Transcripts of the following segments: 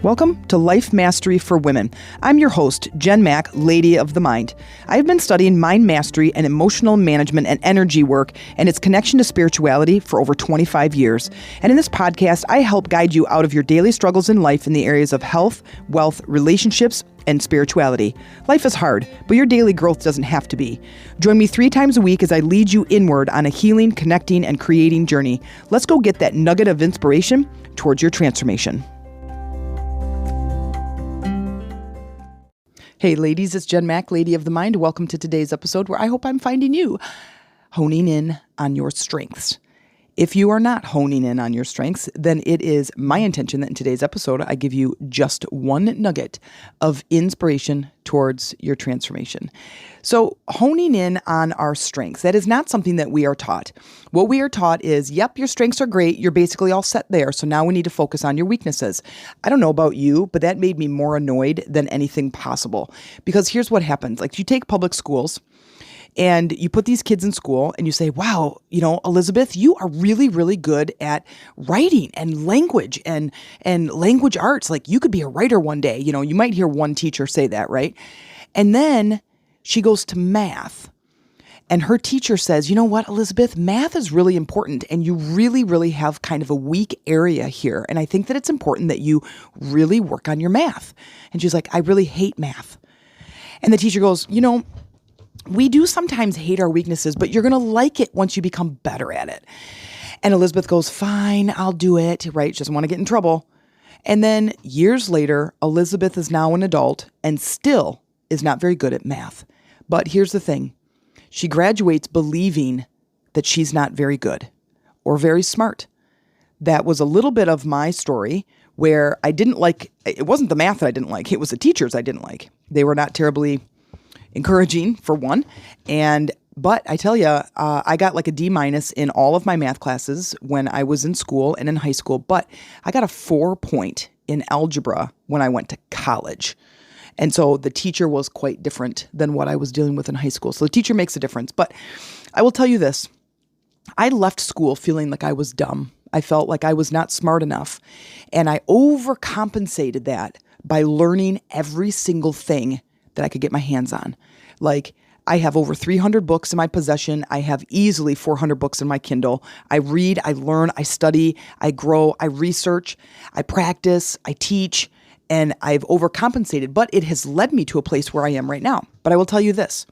Welcome to Life Mastery for Women. I'm your host, Jen Mack, Lady of the Mind. I've been studying mind mastery and emotional management and energy work and its connection to spirituality for over 25 years. And in this podcast, I help guide you out of your daily struggles in life in the areas of health, wealth, relationships, and spirituality. Life is hard, but your daily growth doesn't have to be. Join me 3 times a week as I lead you inward on a healing, connecting, and creating journey. Let's go get that nugget of inspiration towards your transformation. Hey ladies, it's Jen Mack, Lady of the Mind. Welcome to today's episode where I hope I'm finding you honing in on your strengths. If you are not honing in on your strengths, then it is my intention that in today's episode, I give you just one nugget of inspiration towards your transformation. So honing in on our strengths, that is not something that we are taught. What we are taught is, yep, your strengths are great. You're basically all set there. So now we need to focus on your weaknesses. I don't know about you, but that made me more annoyed than anything possible. Because here's what happens. Like you take public schools, and you put these kids in school and you say, wow, Elizabeth, you are really, really good at writing and language and language arts. Like you could be a writer one day. You might hear one teacher say that, right? And then she goes to math and her teacher says, you know what, Elizabeth, math is really important and you really, really have kind of a weak area here. And I think that it's important that you really work on your math. And she's like, I really hate math. And the teacher goes, we do sometimes hate our weaknesses, but you're going to like it once you become better at it. And Elizabeth goes, fine, I'll do it, right? She doesn't want to get in trouble. And then years later, Elizabeth is now an adult and still is not very good at math. But here's the thing. She graduates believing that she's not very good or very smart. That was a little bit of my story where it wasn't the math that I didn't like. It was the teachers I didn't like. They were not terribly encouraging, for one. But I tell you, I got like a D- in all of my math classes when I was in school and in high school. But I got a 4-point in algebra when I went to college. And so the teacher was quite different than what I was dealing with in high school. So the teacher makes a difference. But I will tell you this. I left school feeling like I was dumb. I felt like I was not smart enough. And I overcompensated that by learning every single thing that I could get my hands on. Like I have over 300 books in my possession. I have easily 400 books in my Kindle. I read, I learn, I study, I grow, I research, I practice, I teach, and I've overcompensated, but it has led me to a place where I am right now. But I will tell you this,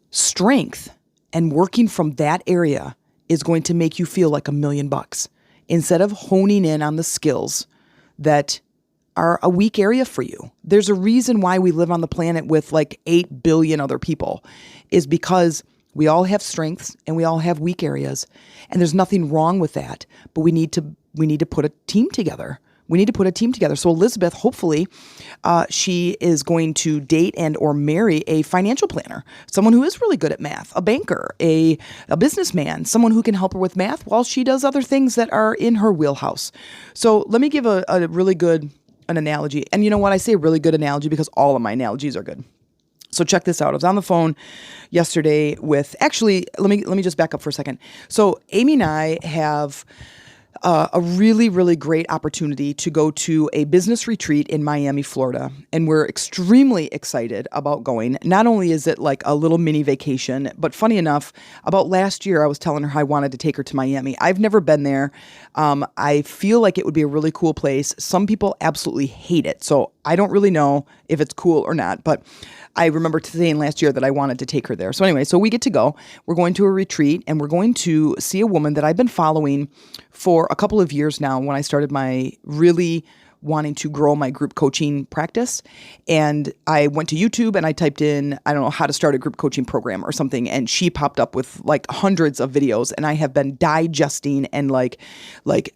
strength and working from that area is going to make you feel like $1 million instead of honing in on the skills that are a weak area for you. There's a reason why we live on the planet with like 8 billion other people is because we all have strengths and we all have weak areas. And there's nothing wrong with that, but we need to put a team together. So Elizabeth, hopefully, she is going to date and or marry a financial planner, someone who is really good at math, a banker, a businessman, someone who can help her with math while she does other things that are in her wheelhouse. So let me give a really good an analogy. And you know what? I say really good analogy because all of my analogies are good. So check this out. I was on the phone yesterday with, actually, let me just back up for a second. So Amy and I have a really, really great opportunity to go to a business retreat in Miami, Florida. And we're extremely excited about going. Not only is it like a little mini vacation, but funny enough, about last year, I was telling her I wanted to take her to Miami. I've never been there. I feel like it would be a really cool place. Some people absolutely hate it. So I don't really know if it's cool or not, but I remember saying last year that I wanted to take her there. So anyway, so we get to go. We're going to a retreat and we're going to see a woman that I've been following for a couple of years now when I started my really wanting to grow my group coaching practice. And I went to YouTube and I typed in, I don't know, how to start a group coaching program or something. And she popped up with like hundreds of videos and I have been digesting and like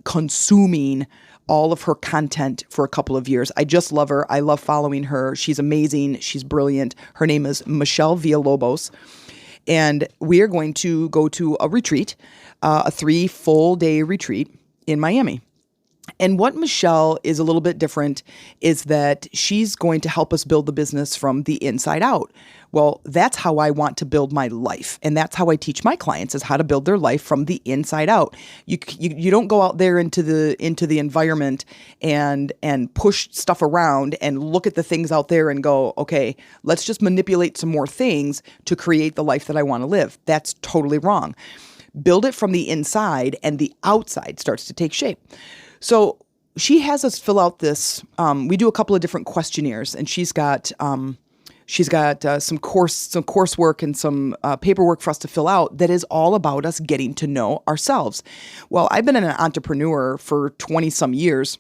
consuming all of her content for a couple of years. I just love her. I love following her. She's amazing. She's brilliant. Her name is Michelle Villalobos. And we are going to go to a retreat, a 3 full-day retreat in Miami. And what Michelle is a little bit different is that she's going to help us build the business from the inside out. Well, that's how I want to build my life. And that's how I teach my clients, is how to build their life from the inside out. You don't go out there into the environment and push stuff around and look at the things out there and go, okay, let's just manipulate some more things to create the life that I want to live. That's totally wrong. Build it from the inside, and the outside starts to take shape. So she has us fill out this. We do a couple of different questionnaires, and she's got some coursework and some paperwork for us to fill out that is all about us getting to know ourselves. Well, I've been an entrepreneur for 20 some years,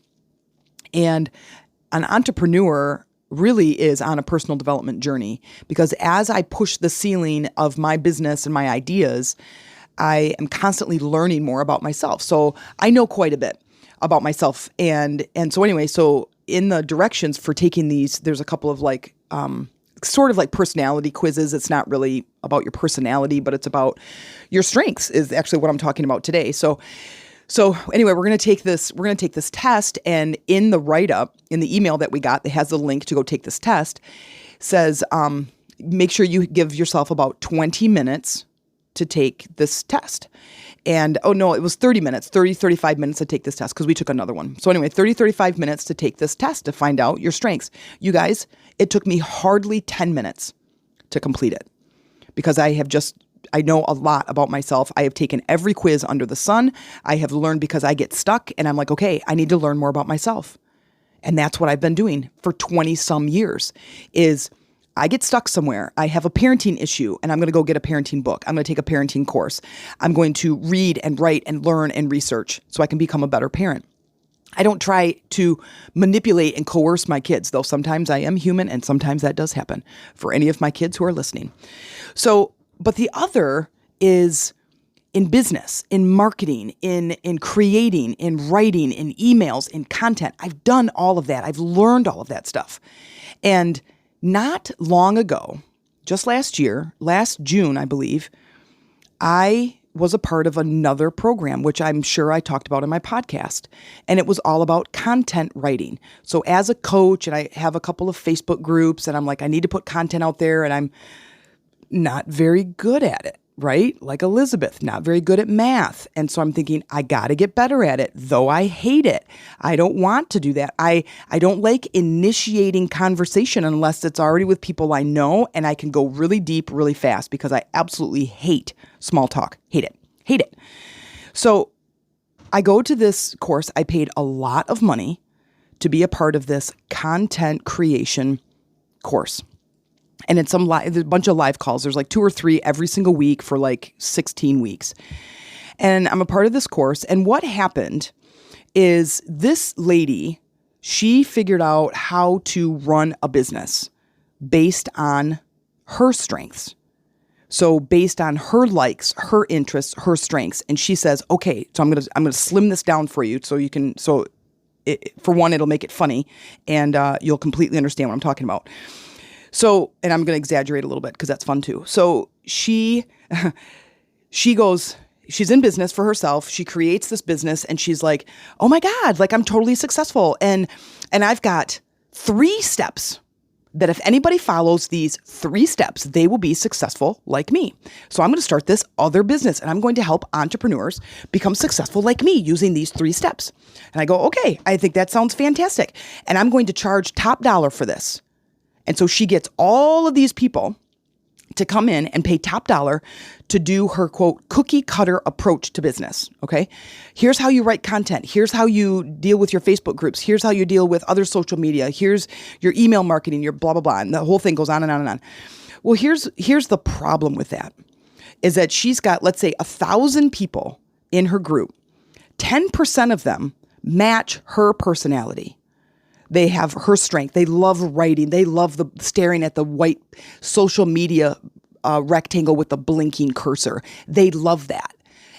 and an entrepreneur really is on a personal development journey, because as I push the ceiling of my business and my ideas, I am constantly learning more about myself. So I know quite a bit about myself. And so anyway, so in the directions for taking these, there's a couple of sort of like personality quizzes. It's not really about your personality, but it's about your strengths is actually what I'm talking about today. So anyway, we're going to take this test, and in the write-up, in the email that we got that has the link to go take this test, says, make sure you give yourself about 20 minutes to take this test. And, oh no, it was 35 minutes to take this test, because we took another one. So anyway, 35 minutes to take this test to find out your strengths. You guys, it took me hardly 10 minutes to complete it, because I know a lot about myself. I have taken every quiz under the sun. I have learned, because I get stuck and I'm like, okay, I need to learn more about myself. And that's what I've been doing for 20 some years is I get stuck somewhere. I have a parenting issue, and I'm going to go get a parenting book. I'm going to take a parenting course. I'm going to read and write and learn and research so I can become a better parent. I don't try to manipulate and coerce my kids, though sometimes I am human, and sometimes that does happen for any of my kids who are listening. So, but the other is in business, in marketing, in creating, in writing, in emails, in content. I've done all of that. I've learned all of that stuff. And not long ago, just last June, I believe, I was a part of another program, which I'm sure I talked about in my podcast. And it was all about content writing. So as a coach, and I have a couple of Facebook groups, and I'm like, I need to put content out there, and I'm not very good at it, right? Like Elizabeth, not very good at math. And so I'm thinking, I got to get better at it, though I hate it. I don't want to do that. I don't like initiating conversation unless it's already with people I know, and I can go really deep, really fast, because I absolutely hate small talk. Hate it. So I go to this course. I paid a lot of money to be a part of this content creation course. And it's there's a bunch of live calls. There's like 2 or 3 every single week for like 16 weeks. And I'm a part of this course. And what happened is this lady, she figured out how to run a business based on her strengths. So based on her likes, her interests, her strengths. And she says, okay, so I'm going to slim this down for you so you can, for one, it'll make it funny, and you'll completely understand what I'm talking about. So, and I'm going to exaggerate a little bit because that's fun too. So she goes, she's in business for herself. She creates this business, and she's like, oh my God, like I'm totally successful. And I've got 3 steps that if anybody follows these 3 steps, they will be successful like me. So I'm going to start this other business, and I'm going to help entrepreneurs become successful like me using these 3 steps. And I go, okay, I think that sounds fantastic. And I'm going to charge top dollar for this. And so she gets all of these people to come in and pay top dollar to do her, quote, cookie cutter approach to business. Okay. Here's how you write content. Here's how you deal with your Facebook groups. Here's how you deal with other social media. Here's your email marketing, your blah, blah, blah. And the whole thing goes on and on and on. Well, here's the problem with that is that she's got, let's say, 1,000 people in her group. 10% of them match her personality. They have her strength. They love writing. They love staring at the white social media rectangle with the blinking cursor. They love that.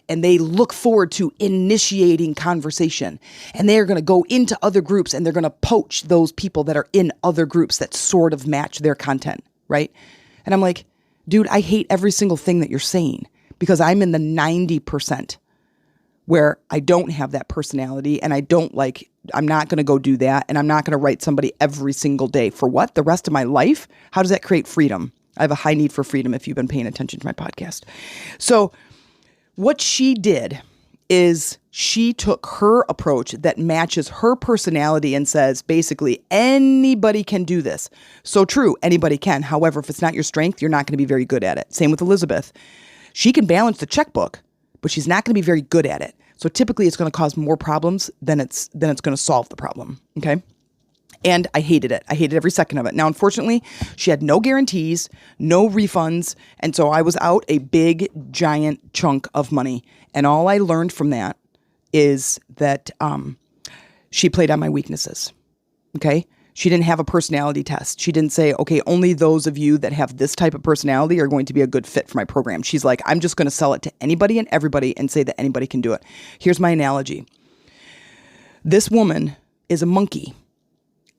And they look forward to initiating conversation. And they are going to go into other groups, and they're going to poach those people that are in other groups that sort of match their content, right? And I'm like, dude, I hate every single thing that you're saying, because I'm in the 90% where I don't have that personality, and I'm not going to go do that. And I'm not going to write somebody every single day. For what? The rest of my life? How does that create freedom? I have a high need for freedom if you've been paying attention to my podcast. So what she did is she took her approach that matches her personality and says, basically, anybody can do this. So true, anybody can. However, if it's not your strength, you're not going to be very good at it. Same with Elizabeth. She can balance the checkbook, but she's not going to be very good at it. So typically it's going to cause more problems than it's going to solve the problem. Okay. And I hated it. I hated every second of it. Now, unfortunately, she had no guarantees, no refunds. And so I was out a big, giant chunk of money. And all I learned from that is that she played on my weaknesses. Okay. She didn't have a personality test. She didn't say, okay, only those of you that have this type of personality are going to be a good fit for my program. She's like, I'm just going to sell it to anybody and everybody and say that anybody can do it. Here's my analogy. This woman is a monkey,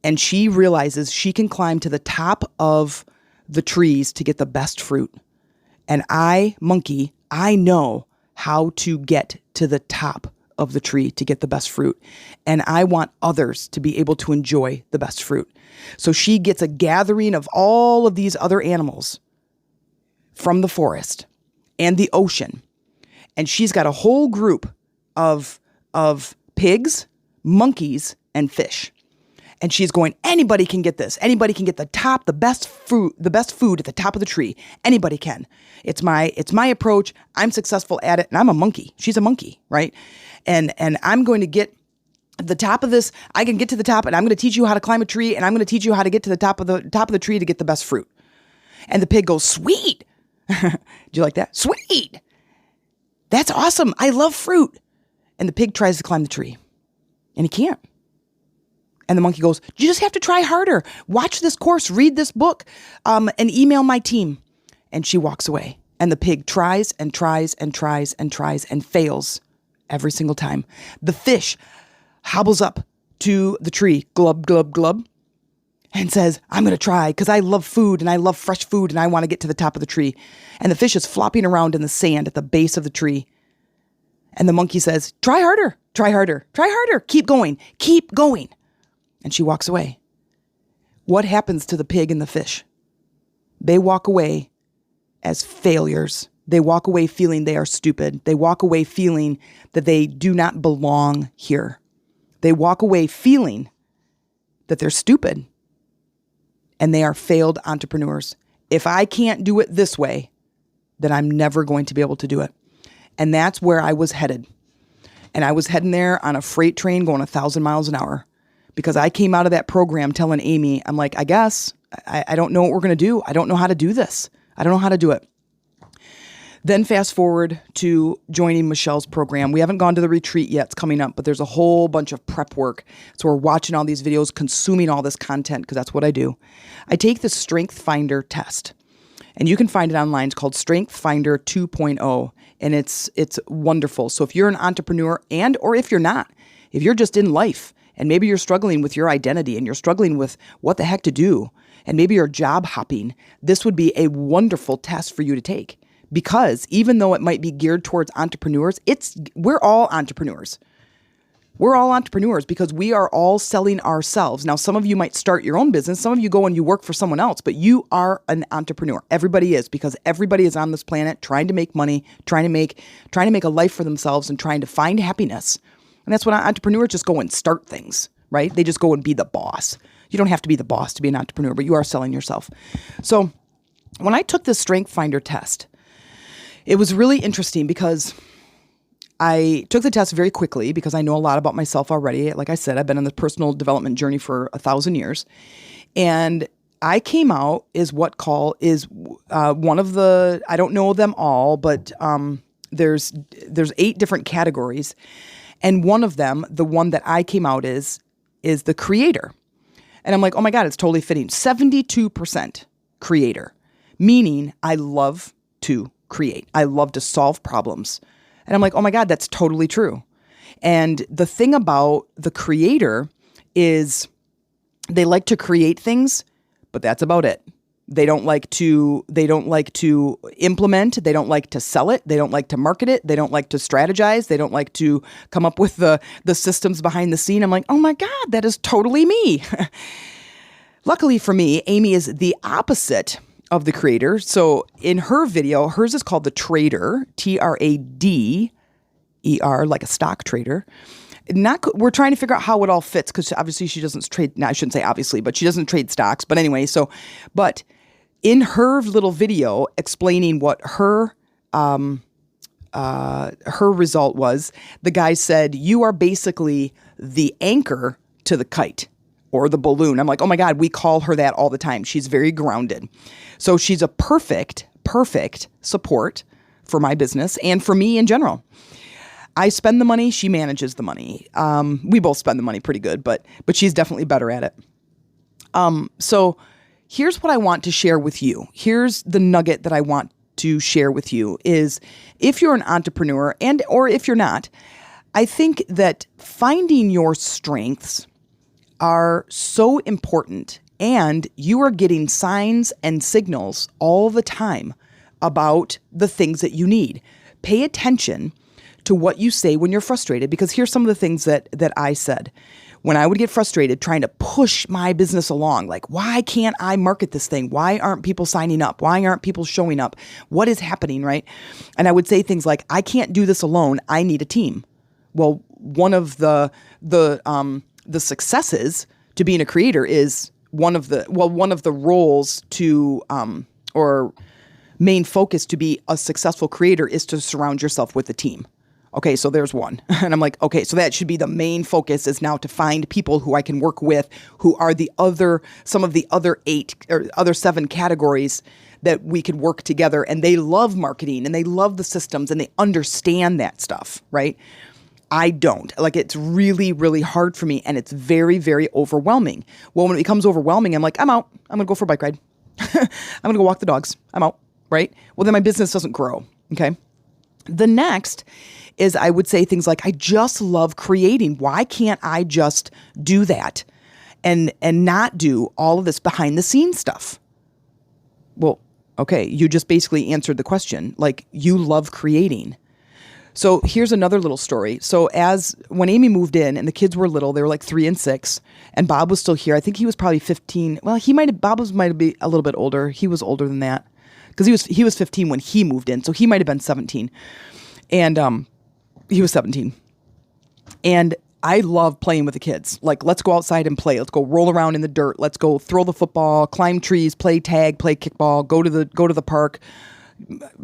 and she realizes she can climb to the top of the trees to get the best fruit. And I, monkey, I know how to get to the top of the tree to get the best fruit. And I want others to be able to enjoy the best fruit. So she gets a gathering of all of these other animals from the forest and the ocean. And she's got a whole group of pigs, monkeys, and fish. And she's going, anybody can get this. Anybody can get the best food at the top of the tree. Anybody can. It's my approach. I'm successful at it. And I'm a monkey. She's a monkey, right? And I'm going to get the top of this. I can get to the top, and I'm going to teach you how to climb a tree, and I'm going to teach you how to get to the top of the tree to get the best fruit. And the pig goes, sweet. Do you like that? Sweet. That's awesome. I love fruit. And the pig tries to climb the tree, and he can't. And the monkey goes, you just have to try harder. Watch this course, read this book, and email my team. And she walks away. And the pig tries and tries and tries and tries and fails every single time. The fish hobbles up to the tree, glub, glub, glub, and says, I'm going to try because I love food and I love fresh food and I want to get to the top of the tree. And the fish is flopping around in the sand at the base of the tree. And the monkey says, try harder, try harder, try harder. Keep going, keep going. And she walks away. What happens to the pig and the fish? They walk away as failures. They walk away feeling they are stupid. They walk away feeling that they do not belong here. They walk away feeling that they're stupid and they are failed entrepreneurs. If I can't do it this way, then I'm never going to be able to do it. And that's where I was headed. And I was heading there on a freight train going 1,000 miles an hour. Because I came out of that program telling Amy, I'm like, I guess, I don't know what we're going to do. I don't know how to do this. I don't know how to do it. Then fast forward to joining Michelle's program. We haven't gone to the retreat yet. It's coming up, but there's a whole bunch of prep work. So we're watching all these videos, consuming all this content, because that's what I do. I take the Strength Finder test, and you can find it online. It's called Strength Finder 2.0, and it's wonderful. So if you're an entrepreneur or if you're not, if you're just in life, and maybe you're struggling with your identity and you're struggling with what the heck to do, and maybe you're job hopping, this would be a wonderful test for you to take. Because even though it might be geared towards entrepreneurs, we're all entrepreneurs. We're all entrepreneurs because we are all selling ourselves. Now, some of you might start your own business. Some of you go and you work for someone else, but you are an entrepreneur. Everybody is, because everybody is on this planet trying to make money, trying to make a life for themselves and trying to find happiness. And that's when entrepreneurs just go and start things, right? They just go and be the boss. You don't have to be the boss to be an entrepreneur, but you are selling yourself. So when I took this Strength Finder test, it was really interesting because I took the test very quickly because I know a lot about myself already. Like I said, I've been on this personal development journey for 1,000 years. And I came out is one of the, I don't know them all, but there's 8 different categories. And one of them, the one that I came out is the creator. And I'm like, oh my God, it's totally fitting. 72% creator, meaning I love to create. I love to solve problems. And I'm like, oh my God, that's totally true. And the thing about the creator is they like to create things, but that's about it. They don't like to implement. They don't like to sell it. They don't like to market it. They don't like to strategize. They don't like to come up with the systems behind the scene. I'm like, oh my God, that is totally me. Luckily for me, Amy is the opposite of the creator. So in her video, hers is called The Trader, Trader, like a stock trader. We're trying to figure out how it all fits because obviously she doesn't trade. No, I shouldn't say obviously, but she doesn't trade stocks. But anyway, but in her little video explaining what her result was, the guy said, "You are basically the anchor to the kite or the balloon." I'm like, oh my God, we call her that all the time. She's very grounded. So she's a perfect support for my business and for me in general. I spend the money, she manages the money. We both spend the money pretty good, but she's definitely better at it. So here's what I want to share with you. Here's the nugget that I want to share with you is if you're an entrepreneur or if you're not, I think that finding your strengths are so important, and you are getting signs and signals all the time about the things that you need. Pay attention to what you say when you're frustrated, because here's some of the things that I said. When I would get frustrated trying to push my business along, like, why can't I market this thing? Why aren't people signing up? Why aren't people showing up? What is happening, right? And I would say things like, I can't do this alone. I need a team. Well, one of the successes to being a creator is one of the roles to or main focus to be a successful creator is to surround yourself with a team. Okay, so there's one. And I'm like, okay, so that should be the main focus is now to find people who I can work with who are some of the other 8 or other 7 categories that we could work together, and they love marketing and they love the systems and they understand that stuff, right? I don't. Like, it's really, really hard for me, and it's very, very overwhelming. Well, when it becomes overwhelming, I'm like, I'm out. I'm going to go for a bike ride. I'm going to go walk the dogs. I'm out, right? Well, then my business doesn't grow, okay? The next is I would say things like, I just love creating. Why can't I just do that and not do all of this behind the scenes stuff? Well, okay, you just basically answered the question. Like, you love creating. So here's another little story. So when Amy moved in and the kids were little, they were like 3 and 6, and Bob was still here. I think he was probably 15. Well, Bob might be a little bit older. He was older than that because he was 15 when he moved in. So he might've been 17 and, he was 17. And I love playing with the kids. Like, let's go outside and play. Let's go roll around in the dirt. Let's go throw the football, climb trees, play tag, play kickball, go to the park,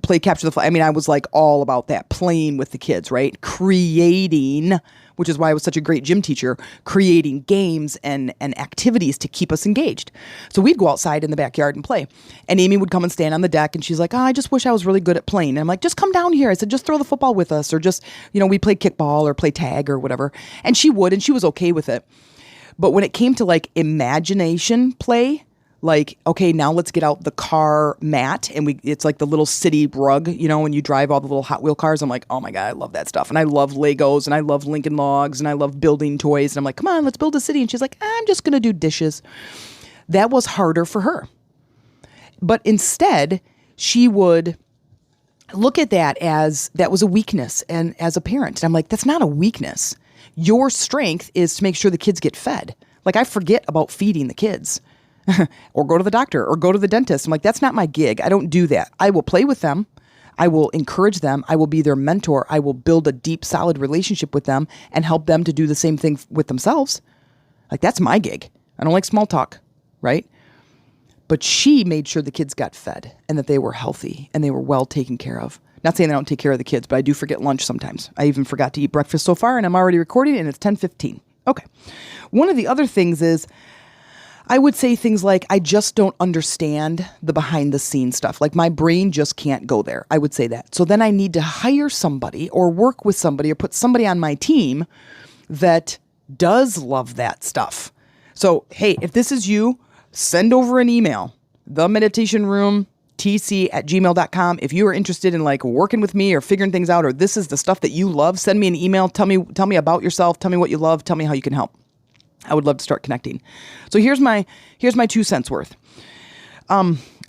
play capture the flag. I mean, I was like all about that, playing with the kids, right? Creating, which is why I was such a great gym teacher, creating games and activities to keep us engaged. So we'd go outside in the backyard and play. And Amy would come and stand on the deck and she's like, I just wish I was really good at playing. And I'm like, just come down here. I said, just throw the football with us, or just, we play kickball or play tag or whatever. And she would, and she was okay with it. But when it came to like imagination play, like, okay, now let's get out the car mat, and it's like the little city rug, when you drive all the little Hot Wheel cars. I'm like, oh my God, I love that stuff. And I love Legos, and I love Lincoln Logs, and I love building toys. And I'm like, come on, let's build a city. And she's like, I'm just going to do dishes. That was harder for her. But instead, she would look at that as that was a weakness, and as a parent. And I'm like, that's not a weakness. Your strength is to make sure the kids get fed. Like, I forget about feeding the kids. Or go to the doctor or go to the dentist. I'm like, that's not my gig. I don't do that. I will play with them. I will encourage them. I will be their mentor. I will build a deep, solid relationship with them and help them to do the same thing with themselves. Like, that's my gig. I don't like small talk, right? But she made sure the kids got fed and that they were healthy and they were well taken care of. Not saying I don't take care of the kids, but I do forget lunch sometimes. I even forgot to eat breakfast so far, and I'm already recording, and it's 10:15. Okay. One of the other things is, I would say things like, I just don't understand the behind the scenes stuff. Like, my brain just can't go there. I would say that. So then I need to hire somebody or work with somebody or put somebody on my team that does love that stuff. So, hey, if this is you, send over an email, themeditationroomtc@gmail.com. If you are interested in like working with me or figuring things out, or this is the stuff that you love, send me an email. Tell me about yourself. Tell me what you love. Tell me how you can help. I would love to start connecting. So here's my 2 cents worth.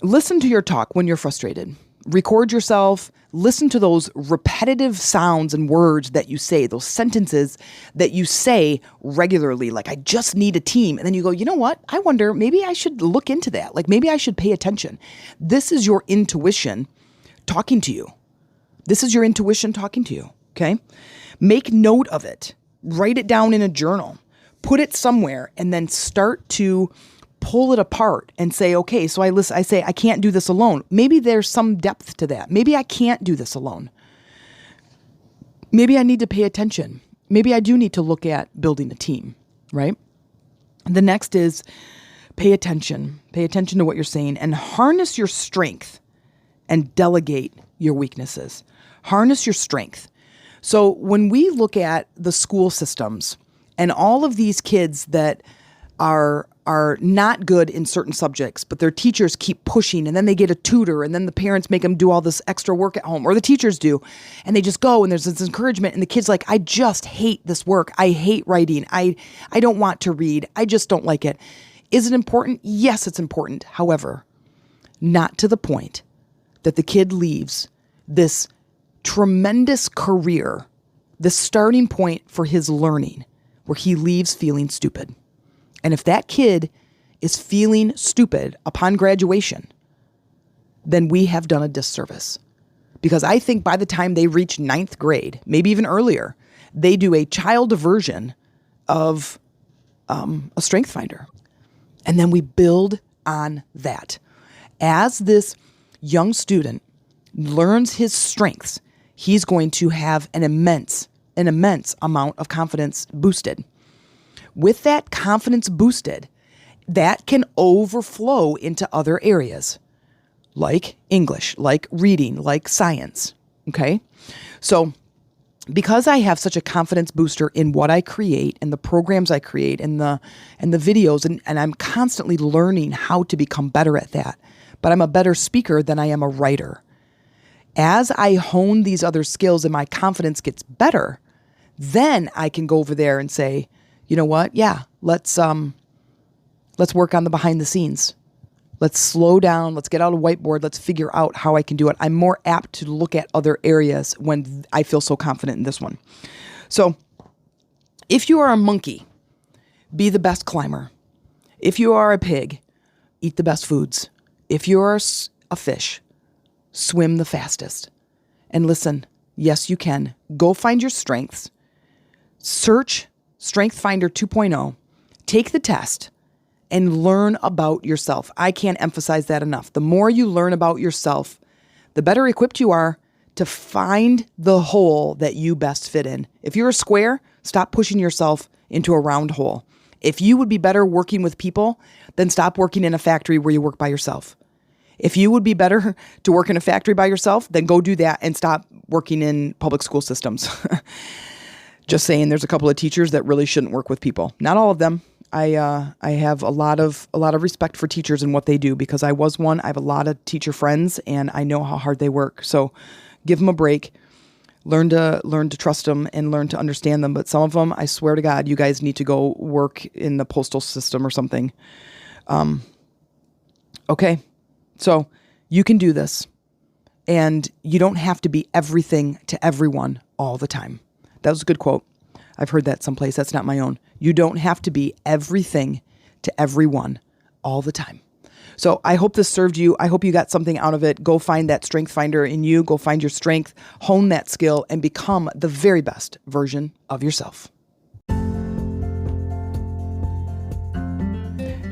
Listen to your talk when you're frustrated. record yourself, listen to those repetitive sounds and words that you say, those sentences that you say regularly, like, I just need a team. And then you go, you know what? I wonder, maybe I should look into that. Like, maybe I should pay attention. This is your intuition talking to you. This is your intuition talking to you, okay? Make note of it. Write it down in a journal. Put it somewhere and then start to pull it apart and say, okay, so I say, I can't do this alone. Maybe there's some depth to that. Maybe I can't do this alone. Maybe I need to pay attention. Maybe I do need to look at building a team, right? The next is pay attention. Pay attention to what you're saying and harness your strength and delegate your weaknesses. Harness your strength. So when we look at the school systems and all of these kids that are not good in certain subjects, but their teachers keep pushing, and then they get a tutor, and then the parents make them do all this extra work at home, or the teachers do, and they just go, and there's this encouragement, and the kid's like, I just hate this work. I hate writing. I don't want to read. I just don't like it. Is it important? Yes, it's important. However, not to the point that the kid leaves this tremendous career, the starting point for his learning, where he leaves feeling stupid. And if that kid is feeling stupid upon graduation, then we have done a disservice. Because I think by the time they reach 9th grade, maybe even earlier, they do a child version of a strength finder. And then we build on that. As this young student learns his strengths, he's going to have an immense amount of confidence boosted. With that confidence boosted, that can overflow into other areas like English, like reading, like science. Okay? So because I have such a confidence booster in what I create and the programs I create and the videos, and I'm constantly learning how to become better at that, but I'm a better speaker than I am a writer. As I hone these other skills and my confidence gets better, then I can go over there and say, you know what? Yeah, let's work on the behind the scenes. Let's slow down. Let's get out a whiteboard. Let's figure out how I can do it. I'm more apt to look at other areas when I feel so confident in this one. So if you are a monkey, be the best climber. If you are a pig, eat the best foods. If you are a fish, swim the fastest. And listen, yes, you can. Go find your strengths. Search Strength Finder 2.0. Take the test and learn about yourself. I can't emphasize that enough. The more you learn about yourself, the better equipped you are to find the hole that you best fit in. If you're a square, stop pushing yourself into a round hole. If you would be better working with people, then stop working in a factory where you work by yourself. If you would be better to work in a factory by yourself, then go do that and stop working in public school systems. Just saying, there's a couple of teachers that really shouldn't work with people. Not all of them. I have a lot of respect for teachers and what they do because I was one. I have a lot of teacher friends and I know how hard they work. So give them a break. Learn to trust them and learn to understand them. But some of them, I swear to God, you guys need to go work in the postal system or something. Okay. So you can do this and you don't have to be everything to everyone all the time. That was a good quote. I've heard that someplace. That's not my own. You don't have to be everything to everyone all the time. So I hope this served you. I hope you got something out of it. Go find that strength finder in you. Go find your strength, hone that skill, and become the very best version of yourself.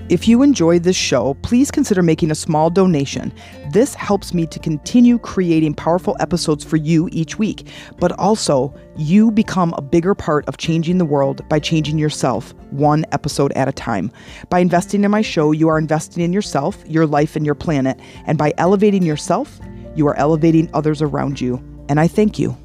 If you enjoyed this show, please consider making a small donation. This helps me to continue creating powerful episodes for you each week, but also you become a bigger part of changing the world by changing yourself one episode at a time. By investing in my show, you are investing in yourself, your life, and your planet. And by elevating yourself, you are elevating others around you. And I thank you.